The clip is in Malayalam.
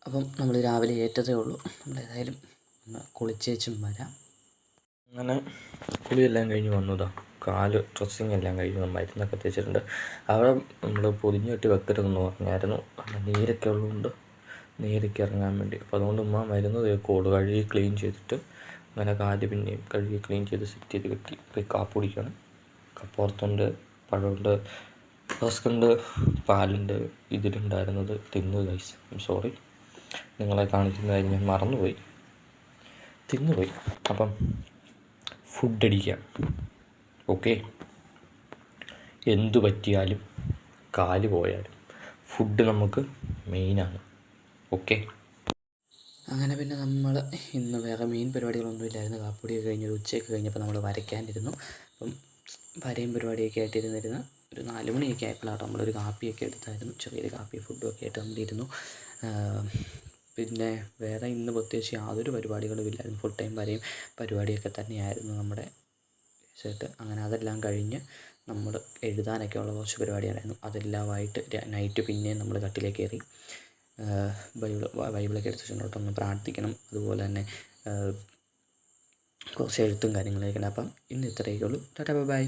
അപ്പം നമ്മൾ രാവിലെ ഏറ്റതേ ഉള്ളൂ. നമ്മളേതായാലും ഒന്ന് കുളിച്ചേച്ചും വരാം. അങ്ങനെ കുളിയെല്ലാം കഴിഞ്ഞ് വന്നതാ. കാല് ഡ്രസ്സിങ് എല്ലാം കഴിഞ്ഞ് മരുന്നൊക്കെ തേച്ചിട്ടുണ്ട്. അവിടെ നമ്മൾ പൊതിഞ്ഞ് കെട്ടി വെക്കരുതെന്ന് പറഞ്ഞായിരുന്നു. കാരണം നീരൊക്കെ ഉള്ളതുകൊണ്ട് നീരൊക്കെ ഇറങ്ങാൻ വേണ്ടി. അപ്പോൾ അതുകൊണ്ട് ഉമ്മ മരുന്ന് തേക്കുള്ളൂ. കഴുകി ക്ലീൻ ചെയ്തിട്ട് അങ്ങനെ കാല് പിന്നെയും കഴുകി ക്ലീൻ ചെയ്ത് സെറ്റ് ചെയ്ത് കെട്ടി. പോയി കാപ്പി കുടിക്കണം. കപ്പുറത്തുണ്ട്, പഴമുണ്ട്, റസ്ക്കുണ്ട്, പാലുണ്ട്. ഇതിലുണ്ടായിരുന്നത് തിന്നു ഗൈസ്. സോറി, നിങ്ങളെ കാണിക്കുന്ന കാര്യം ഞാൻ മറന്നുപോയി, തിന്നുപോയി. അപ്പം ഫുഡ് അടിക്കാം. ഓക്കെ, എന്തു പറ്റിയാലും കാല് പോയാലും ഫുഡ് നമുക്ക് മെയിനാണ്. ഓക്കെ, അങ്ങനെ പിന്നെ നമ്മൾ ഇന്ന് വേറെ മെയിൻ പരിപാടികളൊന്നും ഇല്ലായിരുന്നു. കാപ്പിടിയൊക്കെ കഴിഞ്ഞ് ഉച്ചയൊക്കെ കഴിഞ്ഞപ്പോൾ നമ്മൾ വരയ്ക്കാനിരുന്നു. അപ്പം വരയും പരിപാടിയൊക്കെ ആയിട്ടിരുന്നിരുന്ന് ഒരു 4 മണിയൊക്കെ ആയപ്പോഴാണ് നമ്മളൊരു കാപ്പിയൊക്കെ എടുത്തായിരുന്നു. ചെറിയൊരു കാപ്പി ഫുഡും ഒക്കെ ആയിട്ട് നമ്മളിരുന്നു. പിന്നെ വേറെ ഇന്ന് പ്രത്യേകിച്ച് യാതൊരു പരിപാടികളും ഇല്ലായിരുന്നു. ഫുൾ ടൈം വരയും പരിപാടിയൊക്കെ തന്നെയായിരുന്നു നമ്മുടെ സെറ്റ്. അങ്ങനെ അതെല്ലാം കഴിഞ്ഞ് നമ്മൾ എഴുതാനൊക്കെ ഉള്ള കുറച്ച് പരിപാടിയായിരുന്നു. അതെല്ലാമായിട്ട് നൈറ്റ് പിന്നെയും നമ്മൾ കട്ടിലേക്ക് കയറി ബൈബിളൊക്കെ എടുത്ത് വെച്ചിട്ടൊന്ന് പ്രാർത്ഥിക്കണം. അതുപോലെ തന്നെ കുറച്ച് എഴുത്തും കാര്യങ്ങളൊക്കെ ഉണ്ട്. അപ്പം ഇന്ന് ഇത്രയൊക്കെ ഉള്ളൂ. ടാറ്റാ, ബൈ.